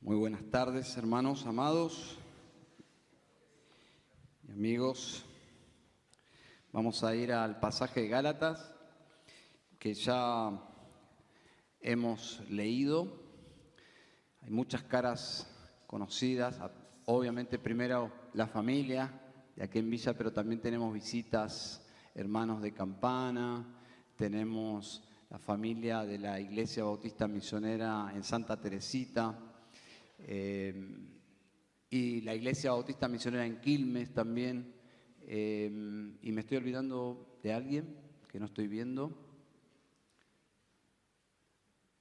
Muy buenas tardes, hermanos amados y amigos. Vamos a ir al pasaje de Gálatas, que ya hemos leído. Hay muchas caras conocidas, obviamente primero la familia de aquí en Villa, pero también tenemos visitas, hermanos de Campana, tenemos la familia de la Iglesia Bautista Misionera en Santa Teresita, y la Iglesia Bautista Misionera en Quilmes también, y me estoy olvidando de alguien que no estoy viendo.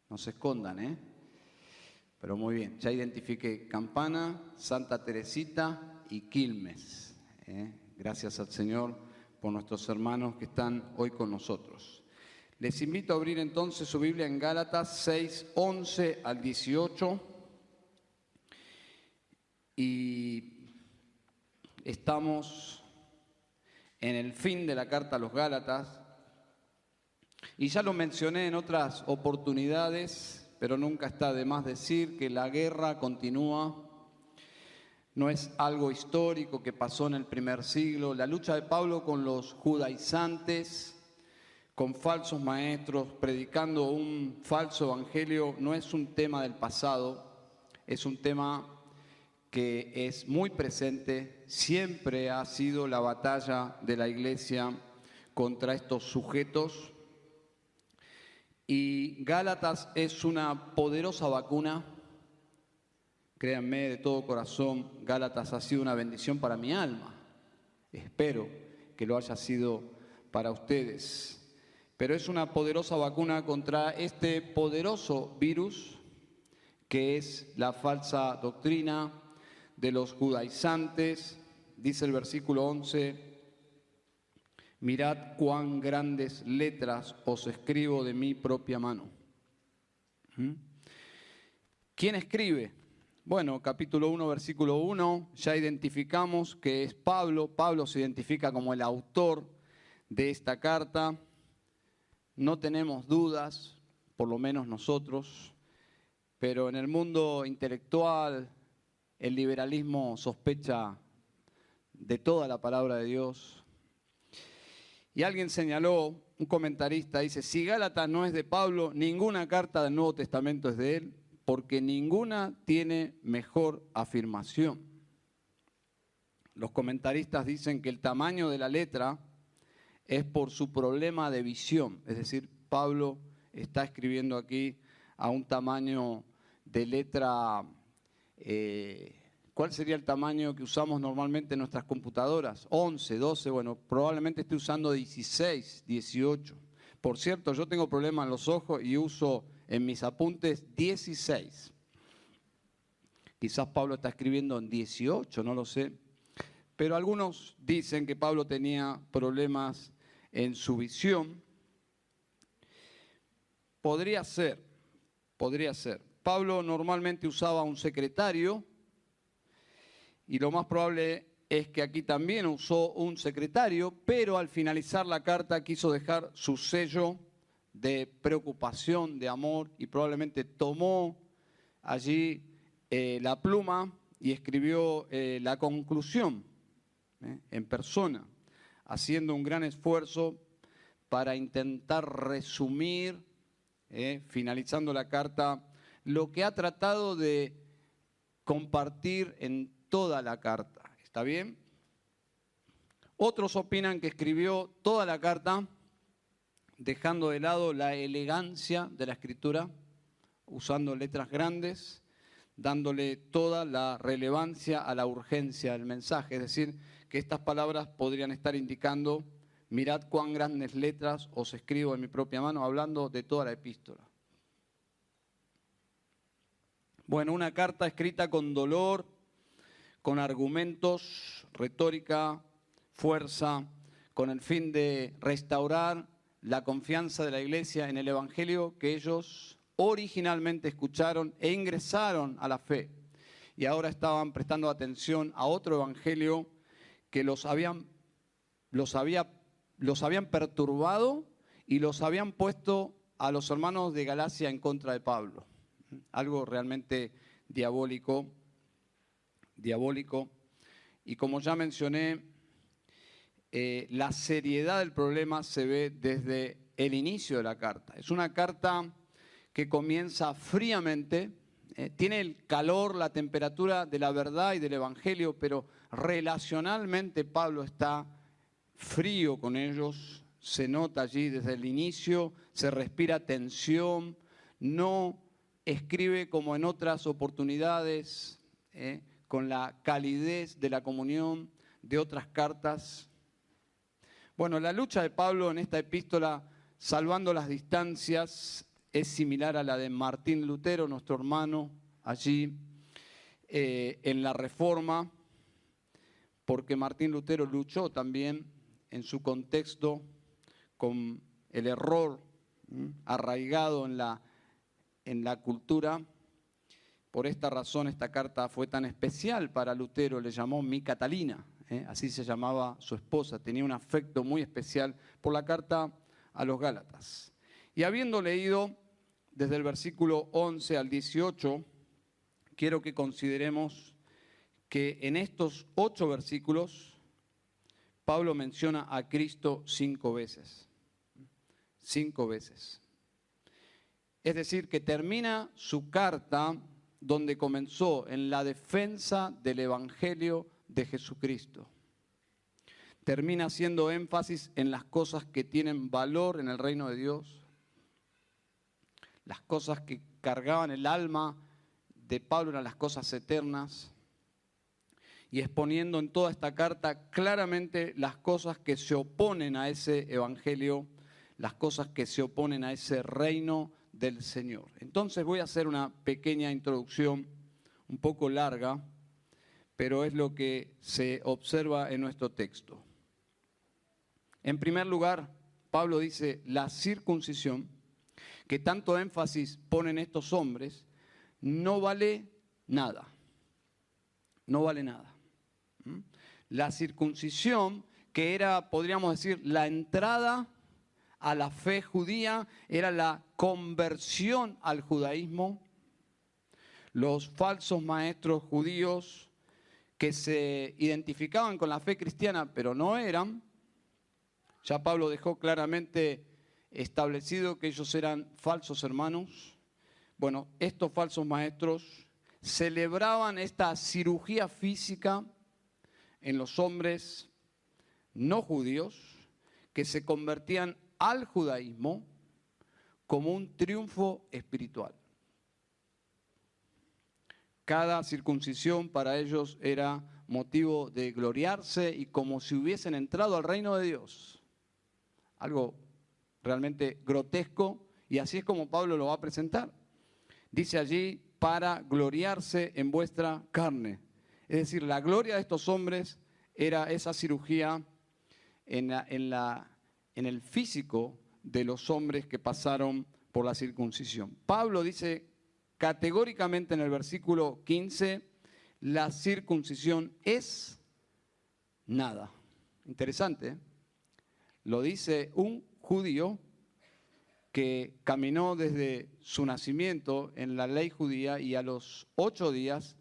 No se escondan, pero muy bien, ya identifiqué Campana, Santa Teresita y Quilmes. Gracias al Señor por nuestros hermanos que están hoy con nosotros. Les invito a abrir entonces su Biblia en Gálatas 6, 11 al 18. Y estamos en el fin de la carta a los Gálatas. Y ya lo mencioné en otras oportunidades, pero nunca está de más decir que la guerra continúa. No es algo histórico que pasó en el primer siglo. La lucha de Pablo con los judaizantes, con falsos maestros, predicando un falso evangelio, no es un tema del pasado, es un tema que es muy presente. Siempre ha sido la batalla de la iglesia contra estos sujetos. Y Gálatas es una poderosa vacuna. Créanme de todo corazón, Gálatas ha sido una bendición para mi alma. Espero que lo haya sido para ustedes. Pero es una poderosa vacuna contra este poderoso virus que es la falsa doctrina de los judaizantes. Dice el versículo 11, mirad cuán grandes letras os escribo de mi propia mano. ¿Quién escribe? Bueno, capítulo 1, versículo 1, ya identificamos que es Pablo. Pablo se identifica como el autor de esta carta. No tenemos dudas, por lo menos nosotros, pero en el mundo intelectual, el liberalismo sospecha de toda la palabra de Dios. Y alguien señaló, un comentarista dice, si Gálatas no es de Pablo, ninguna carta del Nuevo Testamento es de él, porque ninguna tiene mejor afirmación. Los comentaristas dicen que el tamaño de la letra es por su problema de visión, es decir, Pablo está escribiendo aquí a un tamaño de letra. ¿Cuál sería el tamaño que usamos normalmente en nuestras computadoras? 11, 12, bueno, probablemente esté usando 16, 18. Por cierto, yo tengo problemas en los ojos y uso en mis apuntes 16. Quizás Pablo está escribiendo en 18, no lo sé. Pero algunos dicen que Pablo tenía problemas en su visión. Podría ser. Pablo normalmente usaba un secretario y lo más probable es que aquí también usó un secretario, pero al finalizar la carta quiso dejar su sello de preocupación, de amor, y probablemente tomó allí la pluma y escribió la conclusión en persona, haciendo un gran esfuerzo para intentar resumir, finalizando la carta, lo que ha tratado de compartir en toda la carta. ¿Está bien? Otros opinan que escribió toda la carta dejando de lado la elegancia de la escritura, usando letras grandes, dándole toda la relevancia a la urgencia del mensaje. Es decir, que estas palabras podrían estar indicando, mirad cuán grandes letras os escribo en mi propia mano, hablando de toda la epístola. Bueno, una carta escrita con dolor, con argumentos, retórica, fuerza, con el fin de restaurar la confianza de la iglesia en el evangelio que ellos originalmente escucharon e ingresaron a la fe. Y ahora estaban prestando atención a otro evangelio que los habían perturbado y los habían puesto a los hermanos de Galacia en contra de Pablo. Algo realmente diabólico. Y como ya mencioné, la seriedad del problema se ve desde el inicio de la carta. Es una carta que comienza fríamente, tiene el calor, la temperatura de la verdad y del Evangelio, pero relacionalmente Pablo está frío con ellos, se nota allí desde el inicio, se respira tensión, no escribe como en otras oportunidades, con la calidez de la comunión de otras cartas. Bueno, la lucha de Pablo en esta epístola, salvando las distancias, es similar a la de Martín Lutero, nuestro hermano, allí en la Reforma, porque Martín Lutero luchó también en su contexto con el error arraigado en la cultura. Por esta razón esta carta fue tan especial para Lutero, le llamó Mi Catalina, así se llamaba su esposa, tenía un afecto muy especial por la carta a los Gálatas. Y habiendo leído desde el versículo 11 al 18, quiero que consideremos que en estos 8 versículos Pablo menciona a Cristo 5 veces. 5 veces. Es decir, que termina su carta donde comenzó, en la defensa del Evangelio de Jesucristo. Termina haciendo énfasis en las cosas que tienen valor en el reino de Dios, las cosas que cargaban el alma de Pablo eran las cosas eternas, y exponiendo en toda esta carta claramente las cosas que se oponen a ese evangelio, las cosas que se oponen a ese reino del Señor. Entonces voy a hacer una pequeña introducción, un poco larga, pero es lo que se observa en nuestro texto. En primer lugar, Pablo dice, la circuncisión, que tanto énfasis ponen estos hombres, no vale nada. No vale nada. La circuncisión, que era, podríamos decir, la entrada a la fe judía, era la conversión al judaísmo. Los falsos maestros judíos que se identificaban con la fe cristiana, pero no eran, ya Pablo dejó claramente establecido que ellos eran falsos hermanos. Bueno, estos falsos maestros celebraban esta cirugía física en los hombres no judíos que se convertían al judaísmo como un triunfo espiritual. Cada circuncisión para ellos era motivo de gloriarse y como si hubiesen entrado al reino de Dios. Algo realmente grotesco, y así es como Pablo lo va a presentar. Dice allí, para gloriarse en vuestra carne. Es decir, la gloria de estos hombres era esa cirugía en el físico de los hombres que pasaron por la circuncisión. Pablo dice categóricamente en el versículo 15, la circuncisión es nada. Interesante, ¿eh? Lo dice un judío que caminó desde su nacimiento en la ley judía y a los 8 días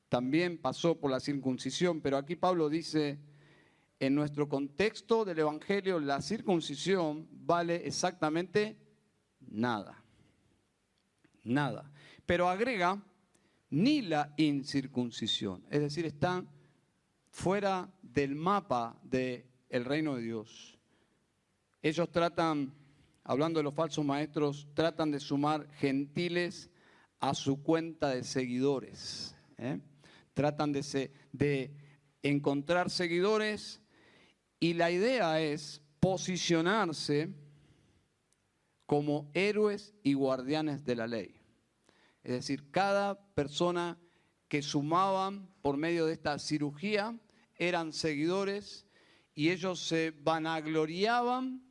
también pasó por la circuncisión, pero aquí Pablo dice, en nuestro contexto del Evangelio, la circuncisión vale exactamente nada. Nada. Pero agrega, ni la incircuncisión, es decir, están fuera del mapa del reino de Dios. Ellos tratan, hablando de los falsos maestros, tratan de sumar gentiles a su cuenta de seguidores. Tratan de encontrar seguidores y la idea es posicionarse como héroes y guardianes de la ley. Es decir, cada persona que sumaban por medio de esta cirugía eran seguidores y ellos se vanagloriaban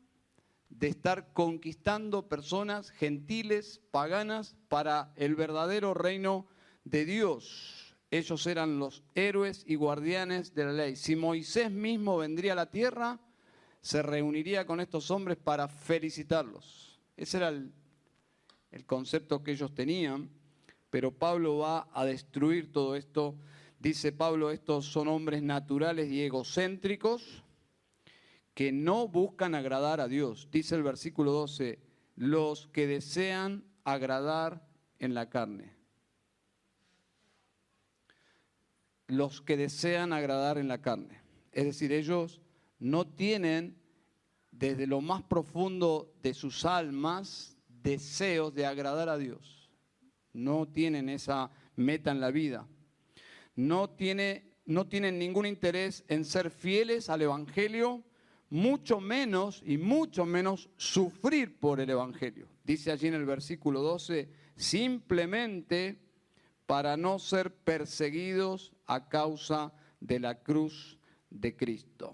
de estar conquistando personas gentiles, paganas, para el verdadero reino de Dios. Ellos eran los héroes y guardianes de la ley. Si Moisés mismo vendría a la tierra, se reuniría con estos hombres para felicitarlos. Ese era el concepto que ellos tenían, pero Pablo va a destruir todo esto. Dice Pablo, estos son hombres naturales y egocéntricos que no buscan agradar a Dios. Dice el versículo 12, los que desean agradar en la carne. Los que desean agradar en la carne. Es decir, ellos no tienen desde lo más profundo de sus almas deseos de agradar a Dios. No tienen esa meta en la vida. No tienen ningún interés en ser fieles al Evangelio, mucho menos sufrir por el Evangelio. Dice allí en el versículo 12, simplemente para no ser perseguidos a causa de la cruz de Cristo.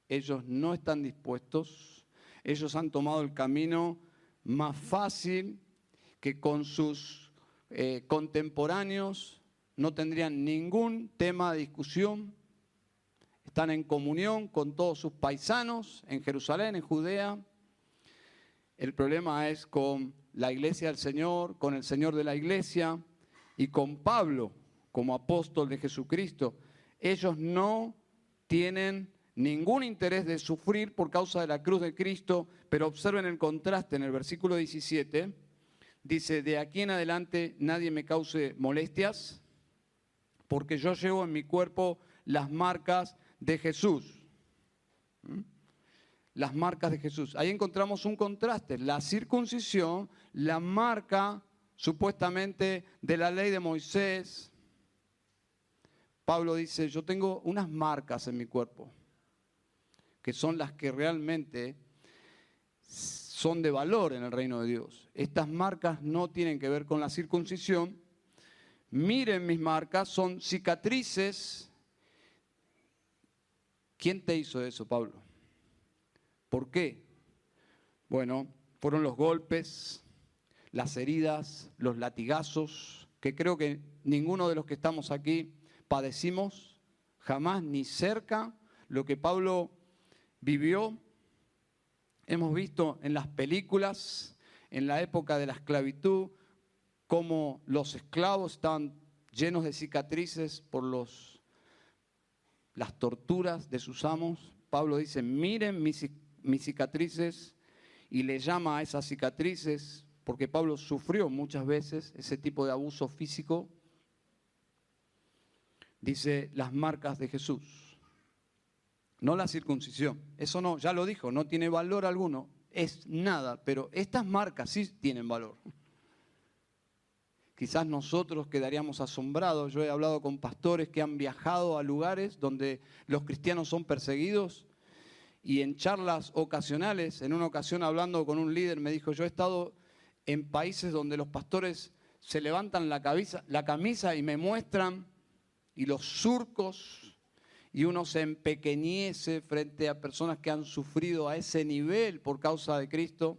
Ellos no están dispuestos, ellos han tomado el camino más fácil, que con sus contemporáneos no tendrían ningún tema de discusión. Están en comunión con todos sus paisanos en Jerusalén, en Judea. El problema es con la iglesia del Señor, con el Señor de la iglesia y con Pablo como apóstol de Jesucristo. Ellos no tienen ningún interés de sufrir por causa de la cruz de Cristo, pero observen el contraste en el versículo 17. Dice, de aquí en adelante nadie me cause molestias, porque yo llevo en mi cuerpo las marcas de Jesús. Las marcas de Jesús. Ahí encontramos un contraste. La circuncisión, la marca supuestamente de la ley de Moisés. Pablo dice, yo tengo unas marcas en mi cuerpo, que son las que realmente son de valor en el reino de Dios. Estas marcas no tienen que ver con la circuncisión. Miren mis marcas, son cicatrices. ¿Quién te hizo eso, Pablo? ¿Por qué? Bueno, fueron los golpes, las heridas, los latigazos, que creo que ninguno de los que estamos aquí padecimos jamás ni cerca lo que Pablo vivió. Hemos visto en las películas, en la época de la esclavitud, cómo los esclavos estaban llenos de cicatrices por las torturas de sus amos. Pablo dice, miren mis cicatrices, y le llama a esas cicatrices, porque Pablo sufrió muchas veces ese tipo de abuso físico, dice las marcas de Jesús, no la circuncisión. Eso no, ya lo dijo, no tiene valor alguno, es nada, pero estas marcas sí tienen valor. Quizás nosotros quedaríamos asombrados. Yo he hablado con pastores que han viajado a lugares donde los cristianos son perseguidos, y en charlas ocasionales, en una ocasión hablando con un líder, me dijo, yo he estado en países donde los pastores se levantan la camisa y me muestran, y los surcos, y uno se empequeñece frente a personas que han sufrido a ese nivel por causa de Cristo.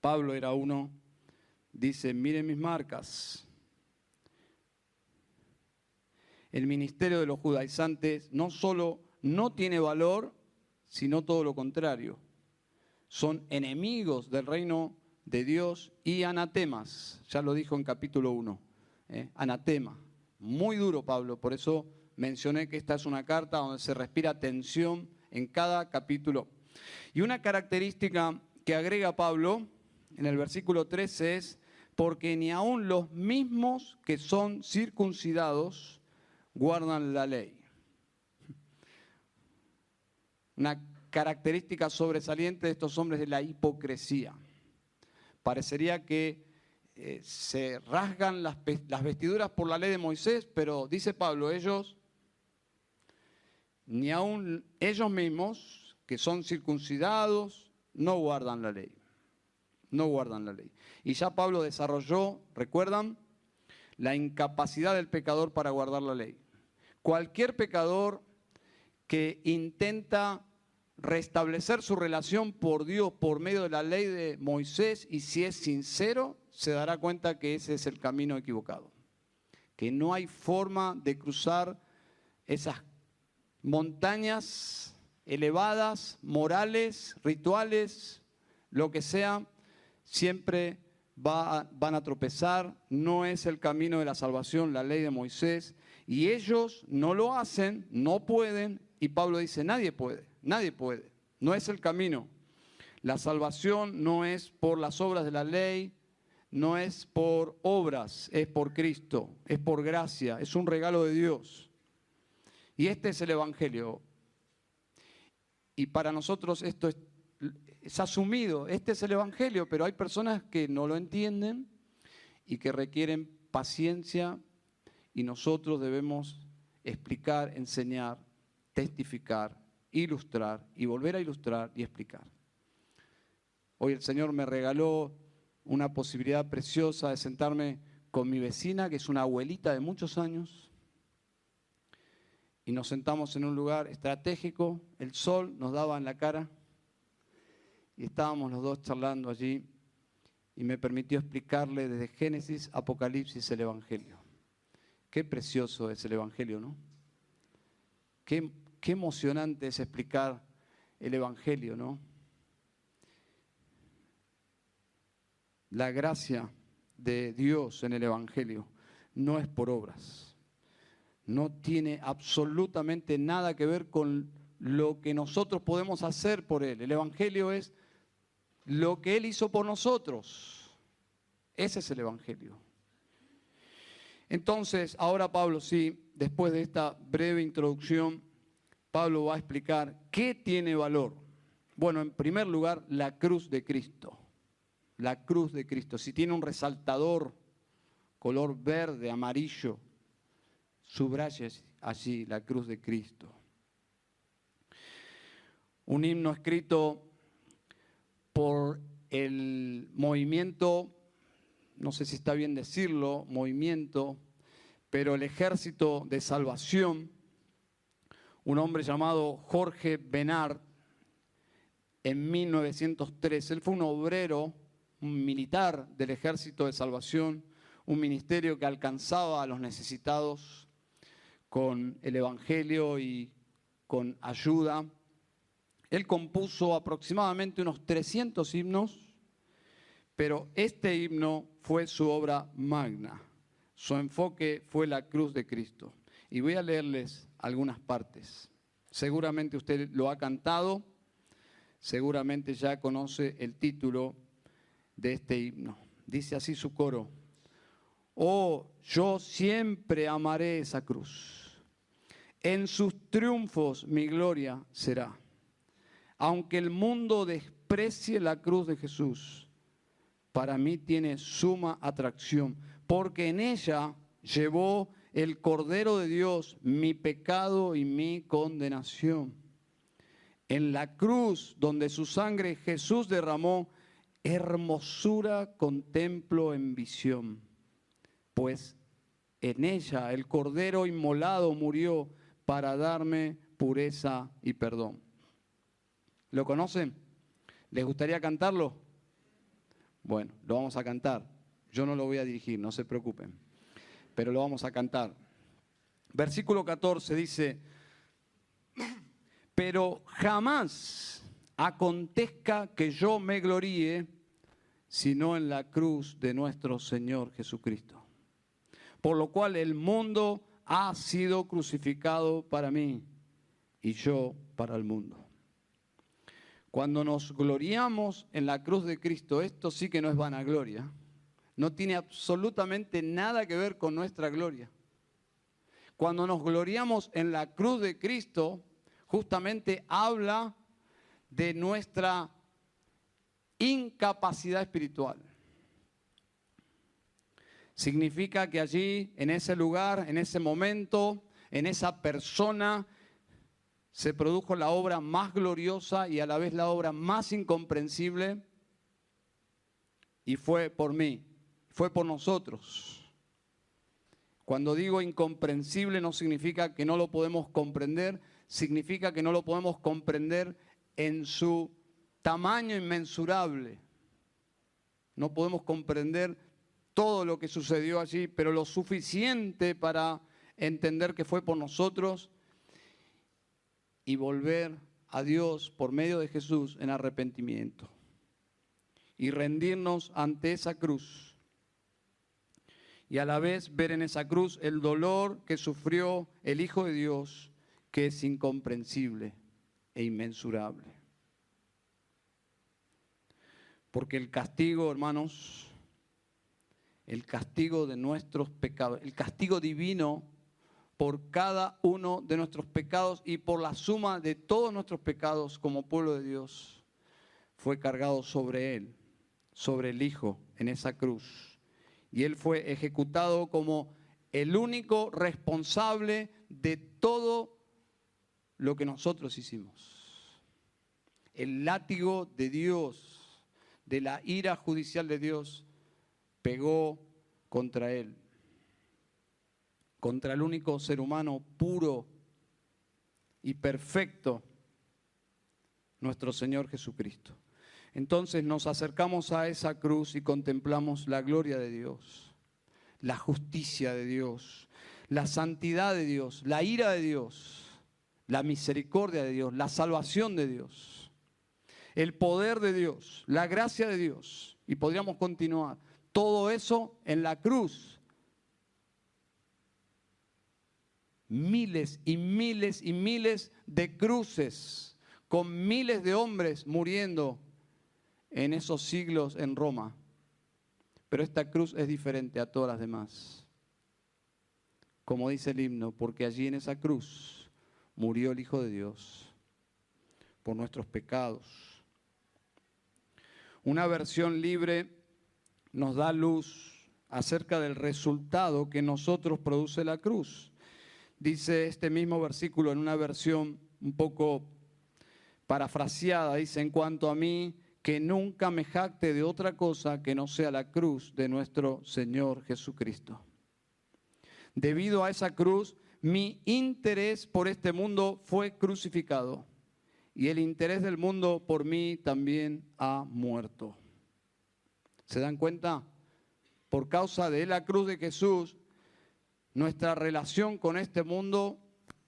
Pablo era uno, dice, miren mis marcas. El ministerio de los judaizantes no solo no tiene valor, sino todo lo contrario. Son enemigos del reino de Dios y anatemas. Ya lo dijo en capítulo 1. Anatema. Muy duro, Pablo. Por eso mencioné que esta es una carta donde se respira tensión en cada capítulo. Y una característica que agrega Pablo en el versículo 13 es, porque ni aun los mismos que son circuncidados guardan la ley. Una característica sobresaliente de estos hombres es la hipocresía. Parecería que se rasgan las vestiduras por la ley de Moisés, pero dice Pablo, ni aun ellos mismos, que son circuncidados, no guardan la ley. No guardan la ley. Y ya Pablo desarrolló, ¿recuerdan?, la incapacidad del pecador para guardar la ley. Cualquier pecador que intenta restablecer su relación por Dios por medio de la ley de Moisés, y si es sincero, se dará cuenta que ese es el camino equivocado. Que no hay forma de cruzar esas montañas elevadas, morales, rituales, lo que sea, siempre van a tropezar, no es el camino de la salvación, la ley de Moisés, y ellos no lo hacen, no pueden, y Pablo dice, nadie puede, no es el camino. La salvación no es por las obras de la ley, no es por obras, es por Cristo, es por gracia, es un regalo de Dios. Y este es el Evangelio. Y para nosotros esto es asumido, este es el Evangelio, pero hay personas que no lo entienden y que requieren paciencia, y nosotros debemos explicar, enseñar, testificar, ilustrar y volver a ilustrar y explicar. Hoy el Señor me regaló una posibilidad preciosa de sentarme con mi vecina, que es una abuelita de muchos años, y nos sentamos en un lugar estratégico, el sol nos daba en la cara, y estábamos los dos charlando allí, y me permitió explicarle desde Génesis, Apocalipsis, el Evangelio. Qué precioso es el Evangelio, ¿no? Qué emocionante es explicar el Evangelio, ¿no? La gracia de Dios en el Evangelio no es por obras. No tiene absolutamente nada que ver con lo que nosotros podemos hacer por Él. El Evangelio es lo que Él hizo por nosotros. Ese es el Evangelio. Entonces, ahora Pablo, sí, después de esta breve introducción, Pablo va a explicar qué tiene valor. Bueno, en primer lugar, la cruz de Cristo. La cruz de Cristo. Si tiene un resaltador color verde, amarillo, subraya allí la cruz de Cristo. Un himno escrito por el movimiento, no sé si está bien decirlo, movimiento, pero el Ejército de Salvación, un hombre llamado Jorge Benard, en 1903. Él fue un obrero, un militar del Ejército de Salvación, un ministerio que alcanzaba a los necesitados con el Evangelio y con ayuda. Él compuso aproximadamente unos 300 himnos, pero este himno fue su obra magna. Su enfoque fue la cruz de Cristo. Y voy a leerles algunas partes. Seguramente usted lo ha cantado, seguramente ya conoce el título de este himno. Dice así su coro: oh, yo siempre amaré esa cruz, en sus triunfos mi gloria será. Aunque el mundo desprecie la cruz de Jesús, para mí tiene suma atracción, porque en ella llevó el Cordero de Dios mi pecado y mi condenación. En la cruz donde su sangre Jesús derramó, hermosura contemplo en visión, pues en ella el Cordero inmolado murió para darme pureza y perdón. ¿Lo conocen? ¿Les gustaría cantarlo? Bueno, lo vamos a cantar. Yo no lo voy a dirigir, no se preocupen, pero lo vamos a cantar. Versículo 14 dice: pero jamás acontezca que yo me gloríe, sino en la cruz de nuestro Señor Jesucristo. Por lo cual el mundo ha sido crucificado para mí y yo para el mundo. Cuando nos gloriamos en la cruz de Cristo, esto sí que no es vanagloria. No tiene absolutamente nada que ver con nuestra gloria. Cuando nos gloriamos en la cruz de Cristo, justamente habla de nuestra incapacidad espiritual. Significa que allí, en ese lugar, en ese momento, en esa persona, se produjo la obra más gloriosa y a la vez la obra más incomprensible, y fue por mí, fue por nosotros. Cuando digo incomprensible no significa que no lo podemos comprender, significa que no lo podemos comprender en su tamaño inmensurable. No podemos comprender todo lo que sucedió allí, pero lo suficiente para entender que fue por nosotros y volver a Dios por medio de Jesús en arrepentimiento. y rendirnos ante esa cruz. Y a la vez ver en esa cruz el dolor que sufrió el Hijo de Dios, que es incomprensible e inmensurable. Porque el castigo, hermanos, el castigo de nuestros pecados, el castigo divino por cada uno de nuestros pecados y por la suma de todos nuestros pecados como pueblo de Dios, fue cargado sobre Él, sobre el Hijo, en esa cruz. Y Él fue ejecutado como el único responsable de todo lo que nosotros hicimos. El látigo de Dios, de la ira judicial de Dios, pegó contra Él, contra el único ser humano puro y perfecto, nuestro Señor Jesucristo. Entonces nos acercamos a esa cruz y contemplamos la gloria de Dios, la justicia de Dios, la santidad de Dios, la ira de Dios, la misericordia de Dios, la salvación de Dios, el poder de Dios, la gracia de Dios. Y podríamos continuar. Todo eso en la cruz. Miles y miles y miles de cruces, con miles de hombres muriendo en esos siglos en Roma. Pero esta cruz es diferente a todas las demás. Como dice el himno, porque allí en esa cruz murió el Hijo de Dios por nuestros pecados. Una versión libre nos da luz acerca del resultado que en nosotros produce la cruz. Dice este mismo versículo en una versión un poco parafraseada, dice: en cuanto a mí, que nunca me jacte de otra cosa que no sea la cruz de nuestro Señor Jesucristo. Debido a esa cruz, mi interés por este mundo fue crucificado y el interés del mundo por mí también ha muerto. ¿Se dan cuenta? Por causa de la cruz de Jesús, nuestra relación con este mundo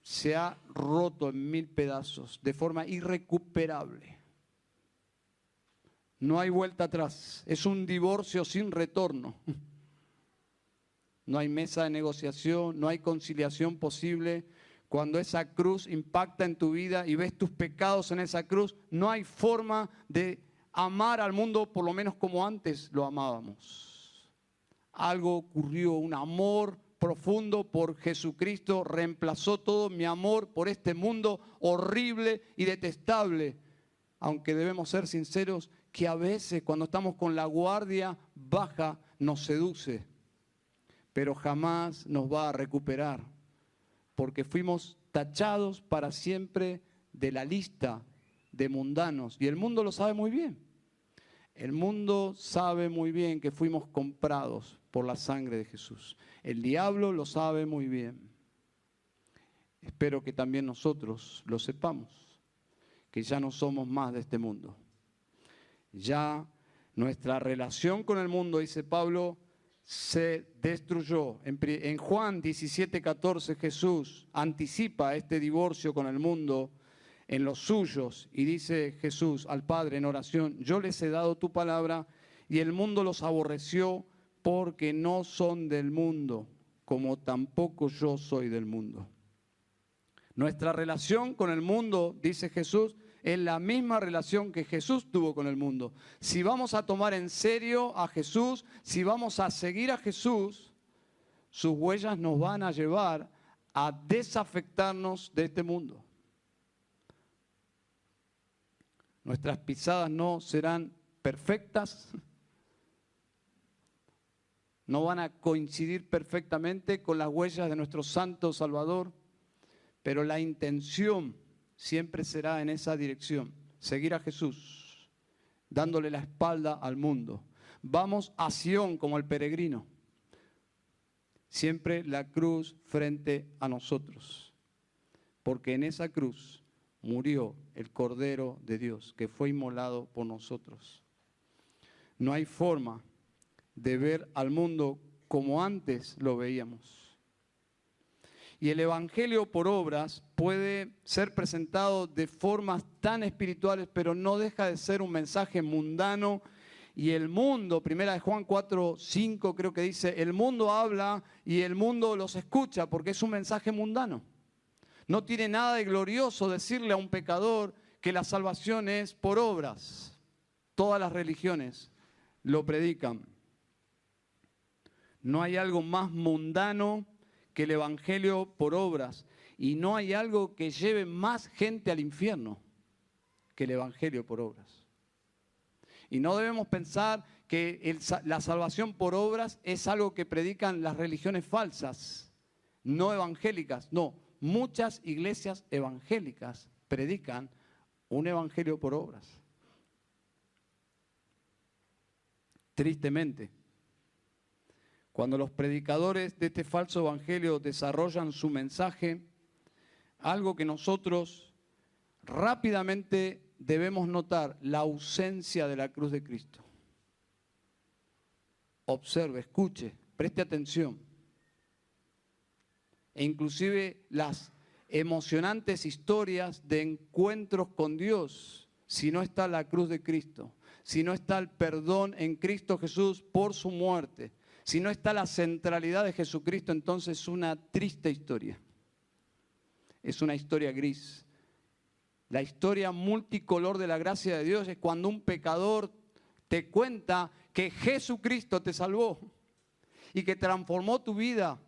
se ha roto en 1000 pedazos de forma irrecuperable. No hay vuelta atrás. Es un divorcio sin retorno. No hay mesa de negociación, no hay conciliación posible. Cuando esa cruz impacta en tu vida y ves tus pecados en esa cruz, no hay forma de amar al mundo por lo menos como antes lo amábamos. Algo ocurrió, un amor profundo por Jesucristo reemplazó todo mi amor por este mundo horrible y detestable. Aunque debemos ser sinceros que a veces cuando estamos con la guardia baja nos seduce, pero jamás nos va a recuperar, porque fuimos tachados para siempre de la lista de mundanos, y el mundo lo sabe muy bien. El mundo sabe muy bien que fuimos comprados por la sangre de Jesús. El diablo lo sabe muy bien. Espero que también nosotros lo sepamos, que ya no somos más de este mundo. Ya nuestra relación con el mundo, dice Pablo, se destruyó. En Juan 17:14 Jesús anticipa este divorcio con el mundo en los suyos y dice Jesús al Padre en oración: yo les he dado tu palabra y el mundo los aborreció porque no son del mundo, como tampoco yo soy del mundo. Nuestra relación con el mundo, dice Jesús, es la misma relación que Jesús tuvo con el mundo. Si vamos a tomar en serio a Jesús, si vamos a seguir a Jesús, sus huellas nos van a llevar a desafectarnos de este mundo. Nuestras pisadas no serán perfectas, no van a coincidir perfectamente con las huellas de nuestro Santo Salvador, pero la intención siempre será en esa dirección, seguir a Jesús, dándole la espalda al mundo. Vamos a Sión como el peregrino, siempre la cruz frente a nosotros, porque en esa cruz murió el Cordero de Dios, que fue inmolado por nosotros. No hay forma de ver al mundo como antes lo veíamos. Y el Evangelio por obras puede ser presentado de formas tan espirituales, pero no deja de ser un mensaje mundano y el mundo, primera de Juan 4, 5 creo que dice, el mundo habla y el mundo los escucha porque es un mensaje mundano. No tiene nada de glorioso decirle a un pecador que la salvación es por obras. Todas las religiones lo predican. No hay algo más mundano que el evangelio por obras. Y no hay algo que lleve más gente al infierno que el evangelio por obras. Y no debemos pensar que la salvación por obras es algo que predican las religiones falsas, no evangélicas. No, muchas iglesias evangélicas predican un evangelio por obras. Tristemente, cuando los predicadores de este falso evangelio desarrollan su mensaje, algo que nosotros rápidamente debemos notar, la ausencia de la cruz de Cristo. Observe, escuche, preste atención. E inclusive las emocionantes historias de encuentros con Dios, si no está la cruz de Cristo, si no está el perdón en Cristo Jesús por su muerte, si no está la centralidad de Jesucristo, entonces es una triste historia. Es una historia gris. La historia multicolor de la gracia de Dios es cuando un pecador te cuenta que Jesucristo te salvó y que transformó tu vida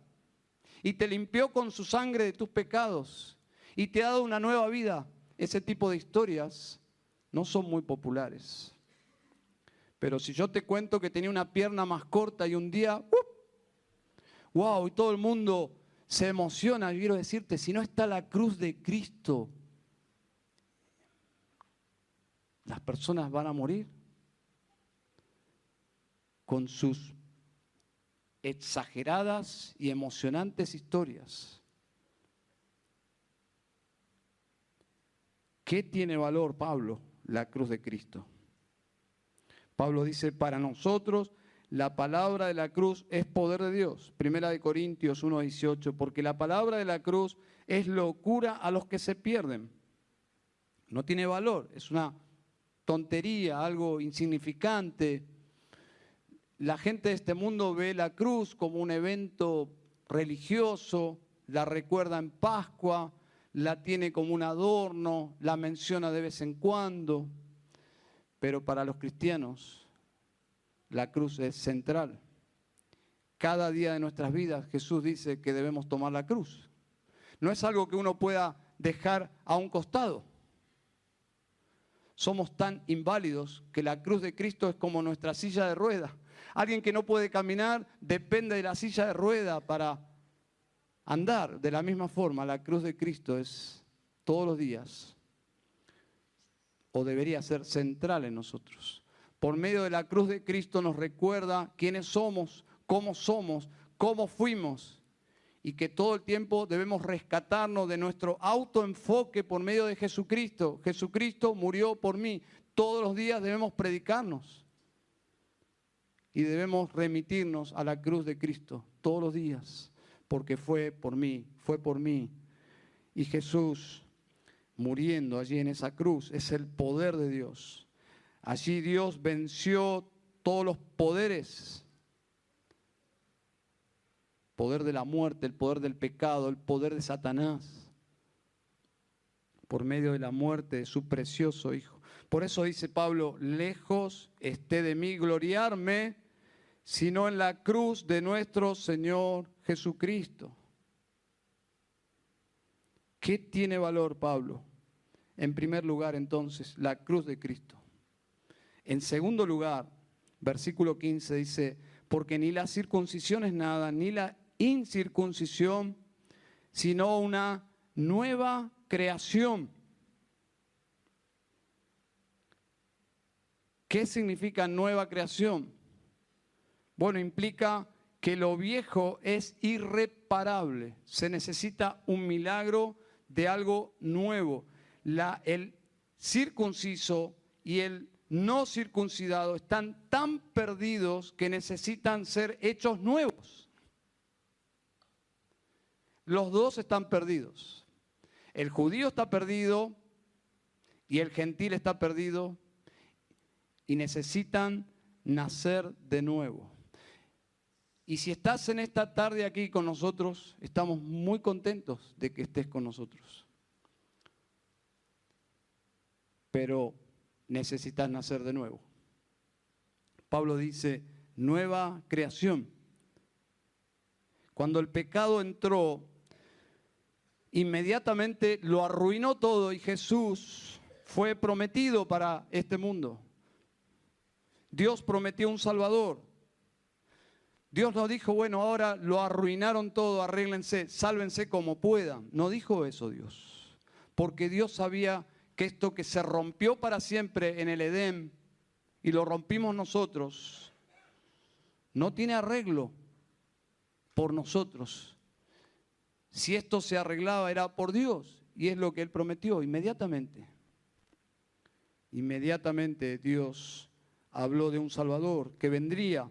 y te limpió con su sangre de tus pecados y te ha dado una nueva vida. Ese tipo de historias no son muy populares. Pero si yo te cuento que tenía una pierna más corta y un día, wow, y todo el mundo se emociona, yo quiero decirte, si no está la cruz de Cristo, las personas van a morir con sus exageradas y emocionantes historias. ¿Qué tiene valor, Pablo? La cruz de Cristo. Pablo dice, para nosotros la palabra de la cruz es poder de Dios. Primera de Corintios 1:18, porque la palabra de la cruz es locura a los que se pierden. No tiene valor, es una tontería, algo insignificante. La gente de este mundo ve la cruz como un evento religioso, la recuerda en Pascua, la tiene como un adorno, la menciona de vez en cuando, pero para los cristianos la cruz es central. Cada día de nuestras vidas Jesús dice que debemos tomar la cruz. No es algo que uno pueda dejar a un costado. Somos tan inválidos que la cruz de Cristo es como nuestra silla de ruedas. Alguien que no puede caminar depende de la silla de ruedas para andar. De la misma forma, la cruz de Cristo es todos los días, o debería ser central en nosotros. Por medio de la cruz de Cristo nos recuerda quiénes somos, cómo fuimos, y que todo el tiempo debemos rescatarnos de nuestro autoenfoque por medio de Jesucristo. Jesucristo murió por mí. Todos los días debemos predicarnos y debemos remitirnos a la cruz de Cristo todos los días, porque fue por mí. Y Jesús, muriendo allí en esa cruz, es el poder de Dios. Allí Dios venció todos los poderes. Poder de la muerte, el poder del pecado, el poder de Satanás, por medio de la muerte de su precioso Hijo. Por eso dice Pablo, lejos esté de mí gloriarme, sino en la cruz de nuestro Señor Jesucristo. ¿Qué tiene valor, Pablo? En primer lugar, entonces, la cruz de Cristo. En segundo lugar, versículo 15 dice, porque ni la circuncisión es nada, ni la incircuncisión, sino una nueva creación. ¿Qué significa nueva creación? Bueno, implica que lo viejo es irreparable. Se necesita un milagro de algo nuevo. El circunciso y el no circuncidado están tan perdidos que necesitan ser hechos nuevos. Los dos están perdidos. El judío está perdido y el gentil está perdido y necesitan nacer de nuevo. Y si estás en esta tarde aquí con nosotros, estamos muy contentos de que estés con nosotros. Pero necesitas nacer de nuevo. Pablo dice, nueva creación. Cuando el pecado entró, inmediatamente lo arruinó todo y Jesús fue prometido para este mundo. Dios prometió un Salvador. Dios no dijo, bueno, ahora lo arruinaron todo, arréglense, sálvense como puedan. No dijo eso Dios. Porque Dios sabía que esto que se rompió para siempre en el Edén y lo rompimos nosotros, no tiene arreglo por nosotros. Si esto se arreglaba era por Dios y es lo que Él prometió inmediatamente. Inmediatamente Dios habló de un Salvador que vendría.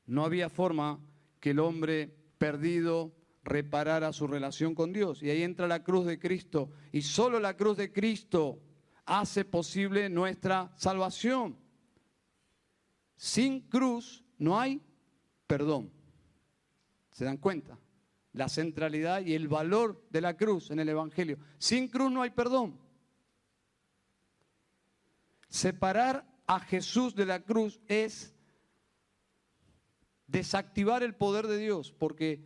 No había forma que el hombre perdido reparara su relación con Dios. Y ahí entra la cruz de Cristo. Y solo la cruz de Cristo hace posible nuestra salvación. Sin cruz no hay perdón. ¿Se dan cuenta? La centralidad y el valor de la cruz en el Evangelio. Sin cruz no hay perdón. Separar a Jesús de la cruz es desactivar el poder de Dios, porque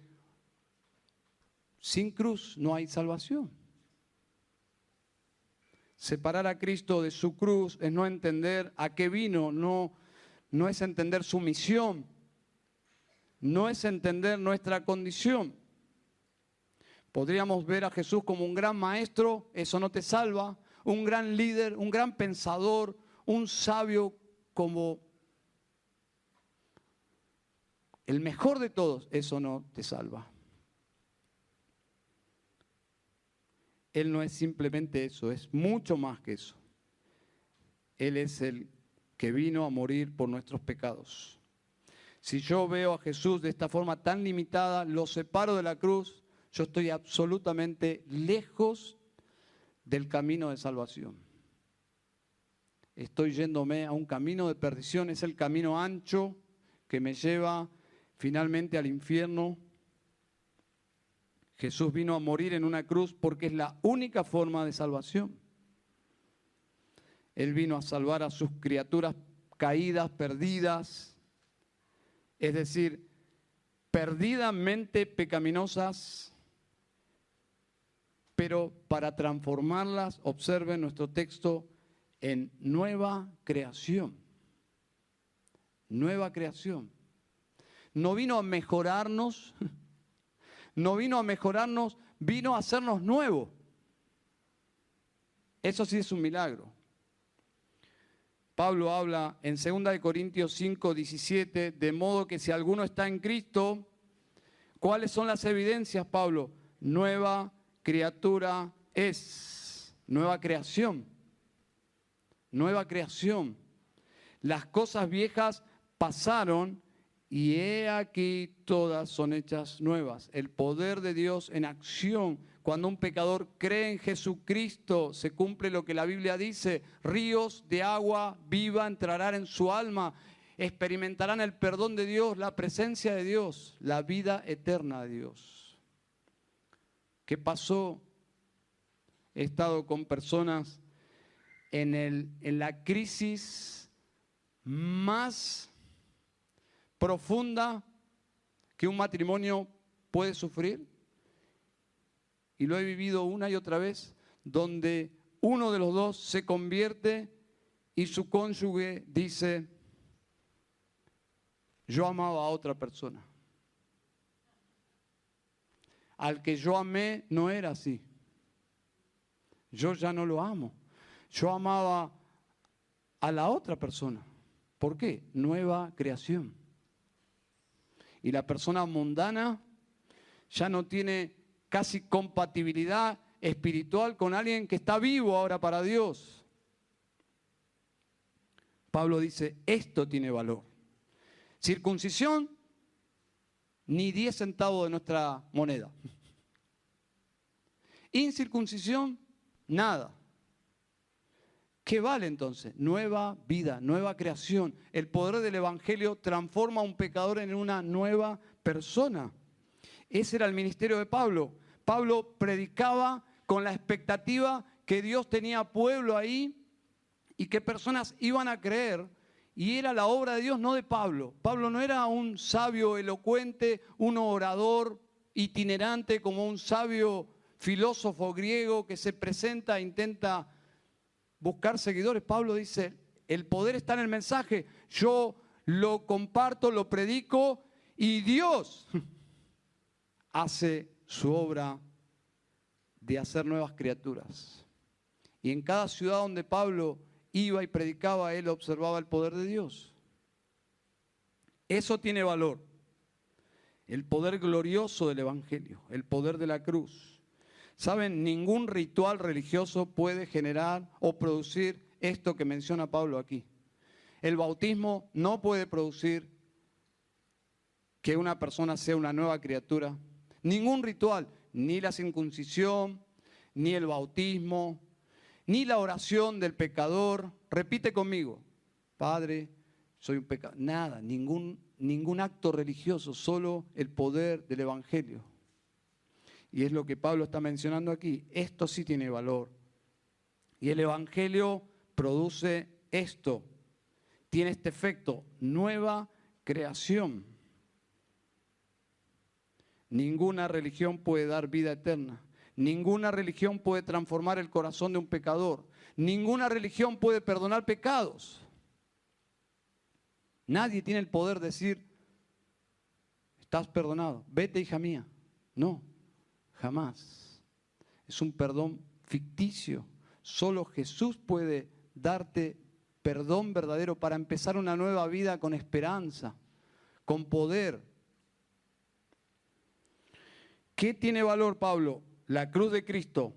sin cruz no hay salvación. Separar a Cristo de su cruz es no entender a qué vino, no es entender su misión, no es entender nuestra condición. Podríamos ver a Jesús como un gran maestro, eso no te salva, un gran líder, un gran pensador, un sabio como el mejor de todos, eso no te salva. Él no es simplemente eso, es mucho más que eso. Él es el que vino a morir por nuestros pecados. Si yo veo a Jesús de esta forma tan limitada, lo separo de la cruz, yo estoy absolutamente lejos del camino de salvación. Estoy yéndome a un camino de perdición, es el camino ancho que me lleva finalmente al infierno. Jesús vino a morir en una cruz porque es la única forma de salvación. Él vino a salvar a sus criaturas caídas, perdidas, es decir, perdidamente pecaminosas, pero para transformarlas, observen nuestro texto, en nueva creación. Nueva creación. No vino a mejorarnos, vino a hacernos nuevos. Eso sí es un milagro. Pablo habla en 2 Corintios 5, 17, de modo que si alguno está en Cristo, ¿cuáles son las evidencias, Pablo? Nueva criatura es, nueva creación. Nueva creación. Las cosas viejas pasaron y he aquí todas son hechas nuevas. El poder de Dios en acción. Cuando un pecador cree en Jesucristo, se cumple lo que la Biblia dice. Ríos de agua viva entrarán en su alma. Experimentarán el perdón de Dios, la presencia de Dios, la vida eterna de Dios. ¿Qué pasó? He estado con personas en la crisis más profunda que un matrimonio puede sufrir, y lo he vivido una y otra vez, donde uno de los dos se convierte y su cónyuge dice, yo amaba a otra persona. Al que yo amé no era así. Yo ya no lo amo. Yo amaba a la otra persona. ¿Por qué? Nueva creación. Y la persona mundana ya no tiene casi compatibilidad espiritual con alguien que está vivo ahora para Dios. Pablo dice, esto tiene valor. Circuncisión, ni 10 centavos de nuestra moneda. Incircuncisión, nada. ¿Qué vale entonces? Nueva vida, nueva creación. El poder del Evangelio transforma a un pecador en una nueva persona. Ese era el ministerio de Pablo. Pablo predicaba con la expectativa que Dios tenía pueblo ahí y que personas iban a creer. Y era la obra de Dios, no de Pablo. Pablo no era un sabio elocuente, un orador itinerante como un sabio filósofo griego que se presenta e intenta buscar seguidores. Pablo dice, el poder está en el mensaje. Yo lo comparto, lo predico y Dios hace su obra de hacer nuevas criaturas. Y en cada ciudad donde Pablo iba y predicaba, él observaba el poder de Dios. Eso tiene valor. El poder glorioso del Evangelio, el poder de la cruz. ¿Saben? Ningún ritual religioso puede generar o producir esto que menciona Pablo aquí. El bautismo no puede producir que una persona sea una nueva criatura. Ningún ritual, ni la circuncisión, ni el bautismo, ni la oración del pecador. Repite conmigo, Padre, soy un pecador. Nada, ningún acto religioso, solo el poder del Evangelio. Y es lo que Pablo está mencionando aquí. Esto sí tiene valor. Y el Evangelio produce esto. Tiene este efecto, nueva creación. Ninguna religión puede dar vida eterna. Ninguna religión puede transformar el corazón de un pecador. Ninguna religión puede perdonar pecados. Nadie tiene el poder de decir, estás perdonado, vete, hija mía. No. Jamás. Es un perdón ficticio. Solo Jesús puede darte perdón verdadero para empezar una nueva vida con esperanza, con poder. ¿Qué tiene valor, Pablo? La cruz de Cristo,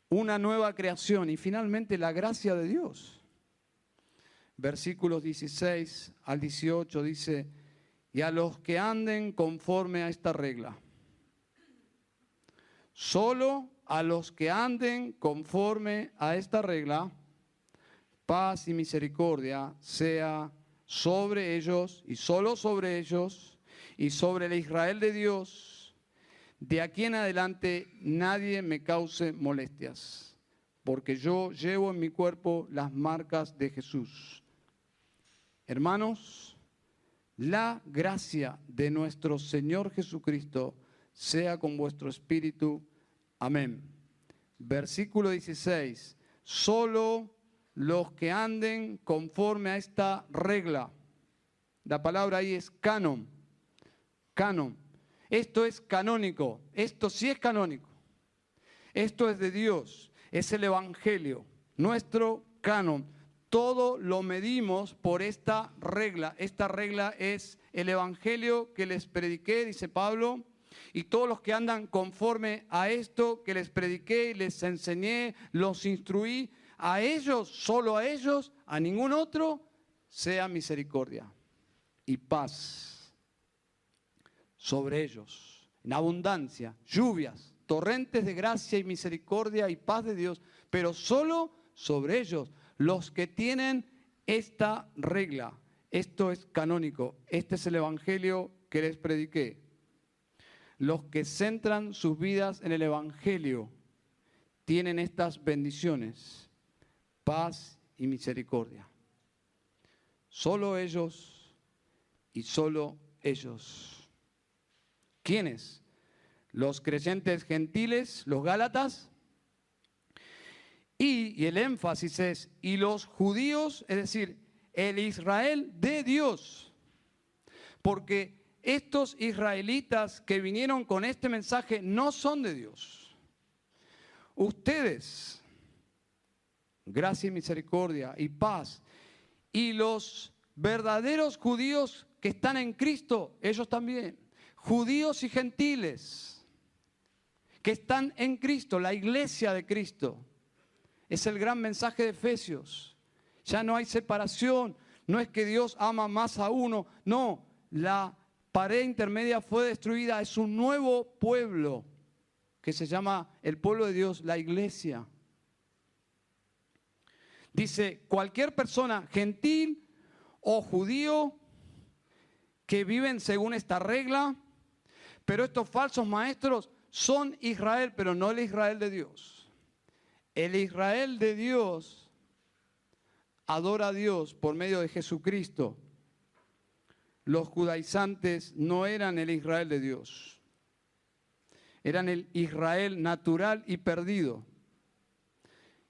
una nueva creación y finalmente la gracia de Dios. Versículos 16 al 18 dice, y a los que anden conforme a esta regla. Solo a los que anden conforme a esta regla, paz y misericordia sea sobre ellos y solo sobre ellos y sobre el Israel de Dios. De aquí en adelante nadie me cause molestias, porque yo llevo en mi cuerpo las marcas de Jesús. Hermanos, la gracia de nuestro Señor Jesucristo sea con vuestro espíritu. Amén. Versículo 16. Solo los que anden conforme a esta regla. La palabra ahí es canon. Canon. Esto es canónico. Esto sí es canónico. Esto es de Dios. Es el Evangelio. Nuestro canon. Todo lo medimos por esta regla. Esta regla es el Evangelio que les prediqué, dice Pablo. Y todos los que andan conforme a esto que les prediqué y les enseñé, los instruí, a ellos, solo a ellos, a ningún otro, sea misericordia y paz sobre ellos, en abundancia, lluvias, torrentes de gracia y misericordia y paz de Dios, pero solo sobre ellos, los que tienen esta regla. Esto es canónico, este es el Evangelio que les prediqué. Los que centran sus vidas en el Evangelio tienen estas bendiciones, paz y misericordia. Solo ellos y solo ellos. ¿Quiénes? Los creyentes gentiles, los gálatas, y el énfasis es, y los judíos, es decir, el Israel de Dios. Porque estos israelitas que vinieron con este mensaje no son de Dios. Ustedes, gracia y misericordia y paz, y los verdaderos judíos que están en Cristo, ellos también, judíos y gentiles que están en Cristo, la iglesia de Cristo. Es el gran mensaje de Efesios. Ya no hay separación, no es que Dios ama más a uno, no, la pared intermedia fue destruida, es un nuevo pueblo que se llama el pueblo de Dios, la iglesia. Dice, cualquier persona gentil o judío que viven según esta regla, pero estos falsos maestros son Israel, pero no el Israel de Dios. El Israel de Dios adora a Dios por medio de Jesucristo. Los judaizantes no eran el Israel de Dios. Eran el Israel natural y perdido.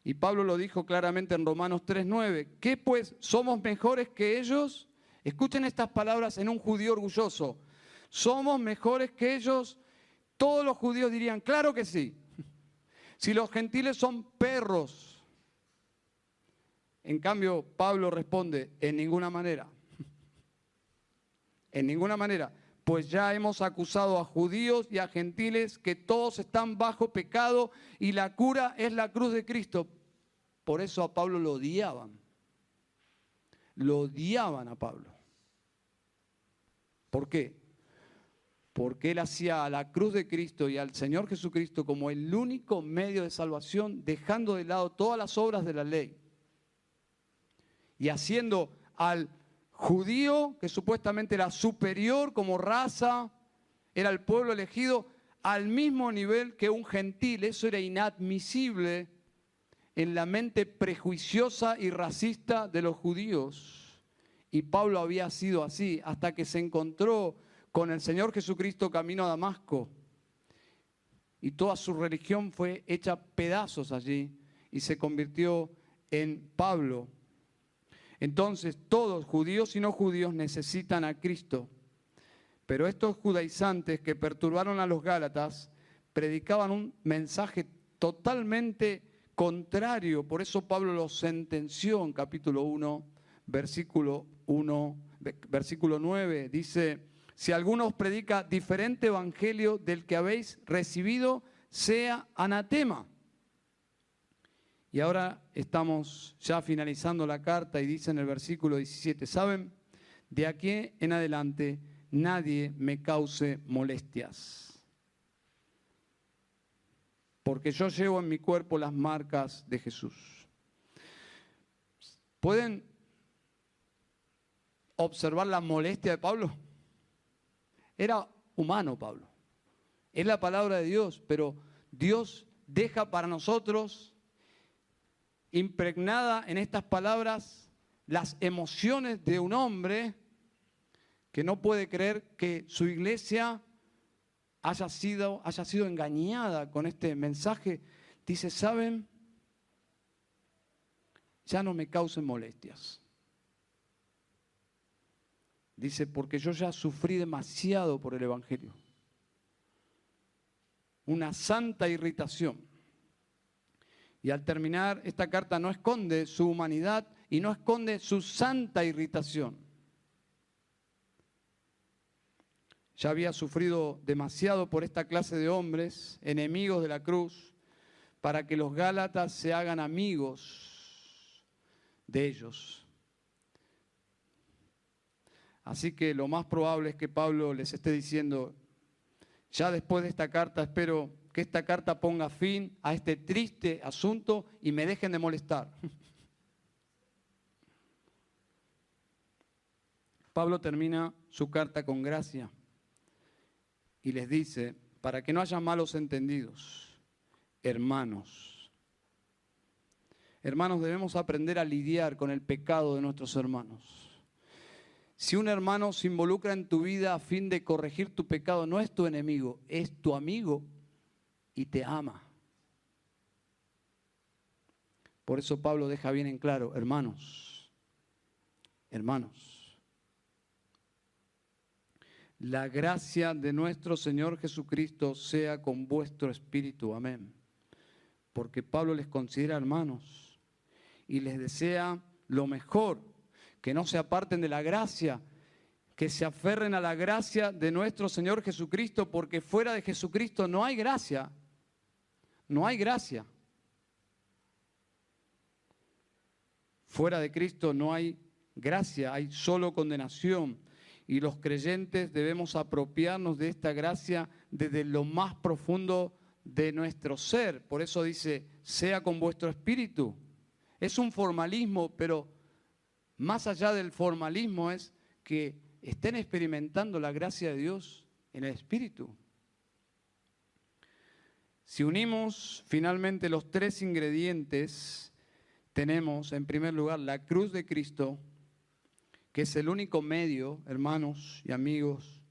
Y Pablo lo dijo claramente en Romanos 3:9. ¿Qué pues? ¿Somos mejores que ellos? Escuchen estas palabras en un judío orgulloso. ¿Somos mejores que ellos? Todos los judíos dirían, claro que sí. Si los gentiles son perros. En cambio, Pablo responde, en ninguna manera. En ninguna manera. Pues ya hemos acusado a judíos y a gentiles que todos están bajo pecado y la cura es la cruz de Cristo. Por eso a Pablo lo odiaban. Lo odiaban a Pablo. ¿Por qué? Porque él hacía a la cruz de Cristo y al Señor Jesucristo como el único medio de salvación, dejando de lado todas las obras de la ley. Y haciendo al judío, que supuestamente era superior como raza, era el pueblo elegido, al mismo nivel que un gentil. Eso era inadmisible en la mente prejuiciosa y racista de los judíos. Y Pablo había sido así hasta que se encontró con el Señor Jesucristo camino a Damasco. Y toda su religión fue hecha pedazos allí y se convirtió en Pablo. Entonces todos, judíos y no judíos, necesitan a Cristo. Pero estos judaizantes que perturbaron a los gálatas predicaban un mensaje totalmente contrario. Por eso Pablo los sentenció en capítulo 1, versículo 9. Dice, si alguno os predica diferente evangelio del que habéis recibido, sea anatema. Y ahora estamos ya finalizando la carta y dice en el versículo 17, ¿saben? De aquí en adelante nadie me cause molestias, porque yo llevo en mi cuerpo las marcas de Jesús. ¿Pueden observar la molestia de Pablo? Era humano Pablo. Es la palabra de Dios, pero Dios deja para nosotros impregnada en estas palabras las emociones de un hombre que no puede creer que su iglesia haya sido engañada con este mensaje. Dice, ¿saben? Ya no me causen molestias. Dice, porque yo ya sufrí demasiado por el evangelio. Una santa irritación. Y al terminar, esta carta no esconde su humanidad y no esconde su santa irritación. Ya había sufrido demasiado por esta clase de hombres, enemigos de la cruz, para que los gálatas se hagan amigos de ellos. Así que lo más probable es que Pablo les esté diciendo, ya después de esta carta espero que esta carta ponga fin a este triste asunto y me dejen de molestar. Pablo termina su carta con gracia y les dice, para que no haya malos entendidos, hermanos, debemos aprender a lidiar con el pecado de nuestros hermanos. Si un hermano se involucra en tu vida a fin de corregir tu pecado, no es tu enemigo, es tu amigo y te ama. Por eso Pablo deja bien en claro, hermanos, la gracia de nuestro Señor Jesucristo sea con vuestro espíritu, amén. Porque Pablo les considera hermanos y les desea lo mejor, que no se aparten de la gracia, que se aferren a la gracia de nuestro Señor Jesucristo, porque fuera de Jesucristo no hay gracia. No hay gracia. Fuera de Cristo no hay gracia, hay solo condenación. Y los creyentes debemos apropiarnos de esta gracia desde lo más profundo de nuestro ser. Por eso dice, sea con vuestro espíritu. Es un formalismo, pero más allá del formalismo es que estén experimentando la gracia de Dios en el Espíritu. Si unimos finalmente los tres ingredientes, tenemos en primer lugar la cruz de Cristo, que es el único medio, hermanos y amigos,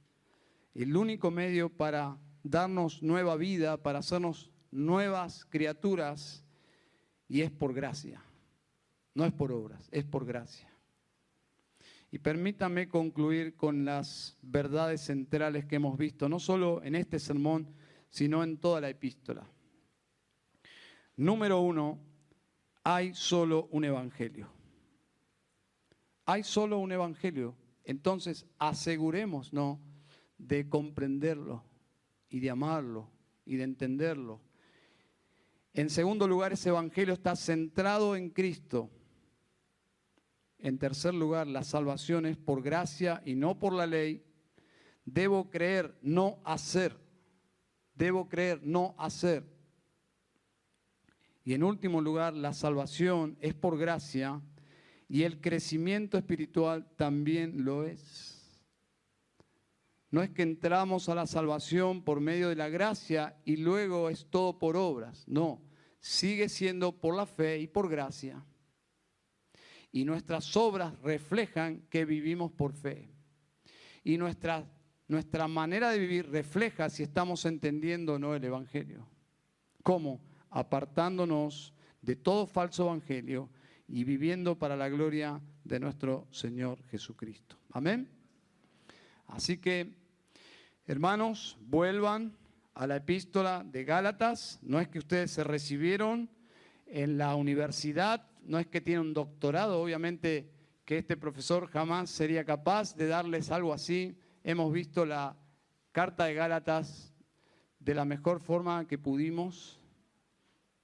el único medio para darnos nueva vida, para hacernos nuevas criaturas, y es por gracia. No es por obras, es por gracia. Y permítame concluir con las verdades centrales que hemos visto, no solo en este sermón, sino en toda la epístola. Número 1, hay solo un evangelio. Hay solo un evangelio. Entonces, asegurémonos de comprenderlo y de amarlo y de entenderlo. En segundo lugar, ese evangelio está centrado en Cristo. En tercer lugar, la salvación es por gracia y no por la ley. Debo creer, no hacer. Debo creer, no hacer. Y en último lugar, la salvación es por gracia y el crecimiento espiritual también lo es. No es que entramos a la salvación por medio de la gracia y luego es todo por obras. No, sigue siendo por la fe y por gracia. Y nuestras obras reflejan que vivimos por fe. Y nuestra manera de vivir refleja si estamos entendiendo o no el Evangelio. ¿Cómo? Apartándonos de todo falso evangelio y viviendo para la gloria de nuestro Señor Jesucristo. Amén. Así que, hermanos, vuelvan a la epístola de Gálatas. No es que ustedes se recibieron en la universidad, no es que tienen un doctorado, obviamente que este profesor jamás sería capaz de darles algo así. Hemos visto la carta de Gálatas de la mejor forma que pudimos,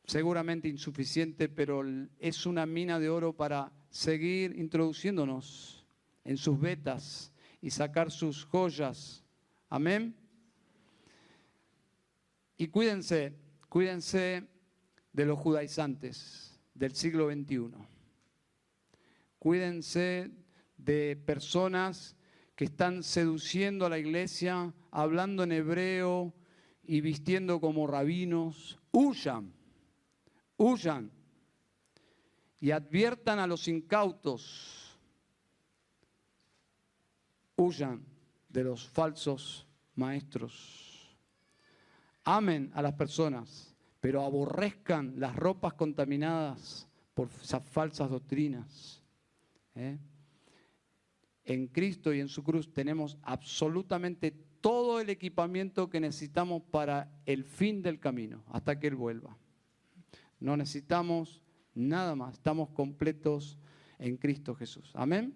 seguramente insuficiente, pero es una mina de oro para seguir introduciéndonos en sus vetas y sacar sus joyas. Amén. Y cuídense de los judaizantes del siglo XXI. Cuídense de personas que están seduciendo a la iglesia, hablando en hebreo y vistiendo como rabinos. Huyan y adviertan a los incautos. Huyan de los falsos maestros. Amen a las personas, pero aborrezcan las ropas contaminadas por esas falsas doctrinas. En Cristo y en su cruz tenemos absolutamente todo el equipamiento que necesitamos para el fin del camino, hasta que Él vuelva. No necesitamos nada más, estamos completos en Cristo Jesús. Amén.